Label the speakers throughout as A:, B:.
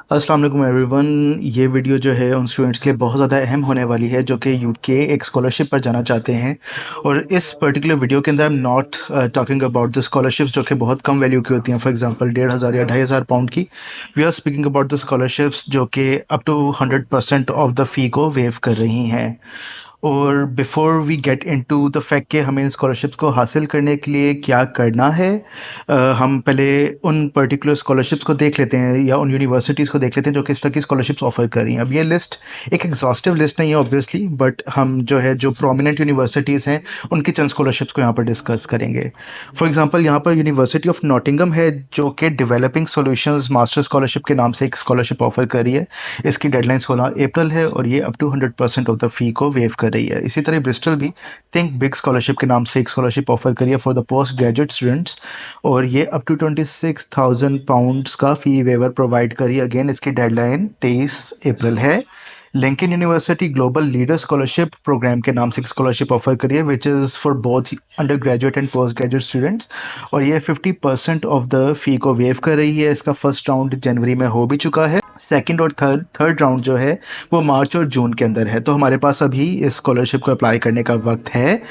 A: अस्सलाम वालेकुम एवरीवन। ये वीडियो जो है उन स्टूडेंट्स के लिए बहुत ज़्यादा अहम होने वाली है जो कि यूके एक स्कॉलरशिप पर जाना चाहते हैं। और इस पर्टिकुलर वीडियो के अंदर I am not talking about the scholarships जो कि बहुत कम वैल्यू की होती हैं, फॉर एग्जांपल 1,500 या 2,500 पाउंड की। We are speaking about the scholarships जो कि up to 100% of the fee को वेव कर रही हैं। और before we get into the fact कि हमें स्कॉलरशिप्स को हासिल करने के लिए क्या करना है, हम पहले उन पर्टिकुलर स्कॉलरशिप्स को देख लेते हैं या उन यूनिवर्सिटीज़ को देख लेते हैं जो किस तरह की स्कॉलरशिप्स ऑफर कर रही हैं। अब ये लिस्ट एक एग्जॉस्टिव लिस्ट नहीं है ऑब्वियसली, बट हम जो प्रोमिनेंट यूनिवर्सिटीज़ हैं उनकी चंद स्कॉलरशिप्स को यहाँ पर डिस्कस करेंगे। फॉर एग्जांपल यहाँ पर यूनिवर्सिटी ऑफ नॉटिंगम है जो कि डेवलपिंग सॉल्यूशंस मास्टर स्कॉलरशिप के नाम से एक स्कॉलरशिप ऑफर कर रही है। इसकी डेडलाइन 16 अप्रैल है और ये up to 100% of the fee को वेव कर रही है। इसी तरह ब्रिस्टल भी थिंक बिग स्कॉलरशिप के नाम से एक स्कॉलरशिप ऑफर करी है for the postgraduate students, और ये अप टू 26,000 पाउंड्स का फ़ी वेवर प्रोवाइड करी। अगेन इसकी डेडलाइन 23 अप्रैल है। Lincoln university global leader scholarship program के नाम से एक स्कॉलरशिप ऑफर करी है which is for both undergraduate and postgraduate students, और ये 50% ऑफ द फ़ी को वेव कर रही है। इसका फर्स्ट राउंड जनवरी में हो भी चुका है। सेकंड और थर्ड राउंड जो है वो मार्च और जून के अंदर है। तो हमारे पास अभी इस स्कॉलरशिप को अप्लाई करने का वक्त है।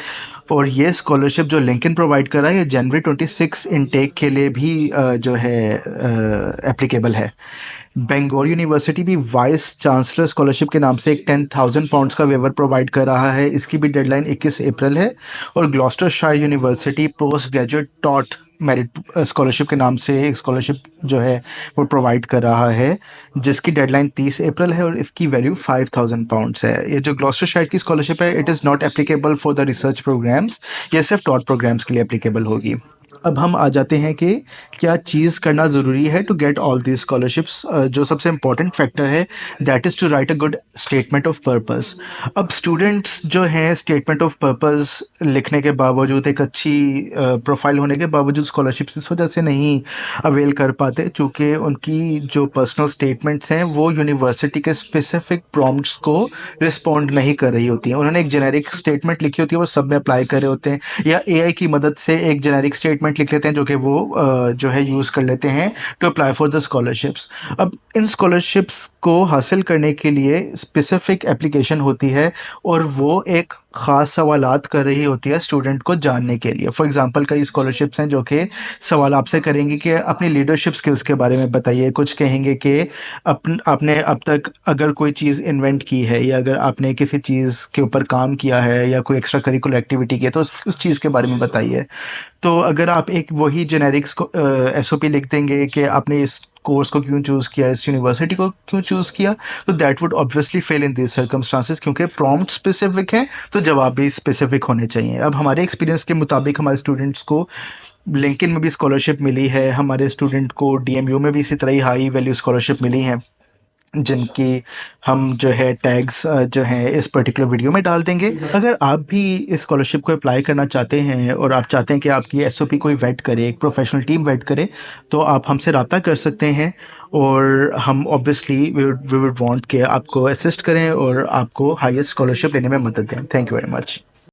A: और ये स्कॉलरशिप जो लिंकन प्रोवाइड कर रहा है ये जनवरी 26 इनटेक के लिए भी जो है एप्लीकेबल है। बेंगोर यूनिवर्सिटी भी वाइस चांसलर स्कॉलरशिप के नाम से एक 10,000 पाउंड्स का वेवर प्रोवाइड कर रहा है। इसकी भी डेडलाइन 21 अप्रैल है। और Gloucestershire university post graduate taught merit scholarship के नाम से एक स्कॉलरशिप जो है वो प्रोवाइड कर रहा है जिसकी डेडलाइन 30 अप्रैल है और इसकी वैल्यू 5,000 पाउंड्स है। ये जो ग्लॉस्टरशायर की स्कॉलरशिप है it is not applicable for the research programmes, ये सिर्फ टॉट प्रोग्राम्स के लिए एप्लीकेबल होगी। अब हम आ जाते हैं कि क्या चीज़ करना ज़रूरी है to get all the scholarships. जो सबसे इम्पॉर्टेंट फैक्टर है that is to write a good statement of purpose. अब स्टूडेंट्स जो हैं स्टेटमेंट ऑफ पर्पस लिखने के बावजूद, एक अच्छी प्रोफाइल होने के बावजूद स्कॉलरशिप्स इस वजह से नहीं अवेल कर पाते चूँकि उनकी जो पर्सनल स्टेटमेंट्स हैं वो यूनिवर्सिटी के स्पेसिफिक प्रॉम्प्ट्स को रिस्पॉन्ड नहीं कर रही होती हैं। उन्होंने एक जेनेरिक स्टेटमेंट लिखी होती है, वो सब में अप्लाई कर रहे होते हैं, या एआई की मदद से एक जेनेरिक स्टेटमेंट लिख लेते हैं जो कि वो जो है यूज़ कर लेते हैं to apply for the scholarships. अब इन स्कॉलरशिप्स को हासिल करने के लिए स्पेसिफिक एप्लीकेशन होती है और वो एक ख़ास सवालात कर रही होती है स्टूडेंट को जानने के लिए। फॉर एग्जांपल कई स्कॉलरशिप्स हैं जो कि सवाल आपसे करेंगे कि अपनी लीडरशिप स्किल्स के बारे में बताइए। कुछ कहेंगे कि आपने अब तक अगर कोई चीज़ इन्वेंट की है या अगर आपने किसी चीज़ के ऊपर काम किया है या कोई एक्स्ट्रा करिकुलर एक्टिविटी की है तो उस चीज़ के बारे में बताइए। तो अगर आप एक वही जेनेरिक एसओपी लिख देंगे कि आपने इस कोर्स को क्यों चूज़ किया, इस यूनिवर्सिटी को क्यों चूज़ किया, तो that would obviously fail in these circumstances क्योंकि प्रॉम्प्ट स्पेसिफिक है तो जवाब भी स्पेसिफिक होने चाहिए। अब हमारे एक्सपीरियंस के मुताबिक हमारे स्टूडेंट्स को लिंकन में भी स्कॉलरशिप मिली है, हमारे स्टूडेंट को डीएमयू में भी इसी तरह ही हाई वैल्यू स्कॉलरशिप मिली हैं जिनकी हम जो है टैग्स जो हैं इस पर्टिकुलर वीडियो में डाल देंगे। अगर आप भी इस स्कॉलरशिप को अप्लाई करना चाहते हैं और आप चाहते हैं कि आपकी एसओपी कोई वेट करे, एक प्रोफेशनल टीम वेट करे, तो आप हमसे रब्ता कर सकते हैं और हम ऑब्वियसली वी वुड वांट कि आपको असिस्ट करें और आपको हाईएस्ट स्कॉलरशिप लेने में मदद दें। Thank you very much.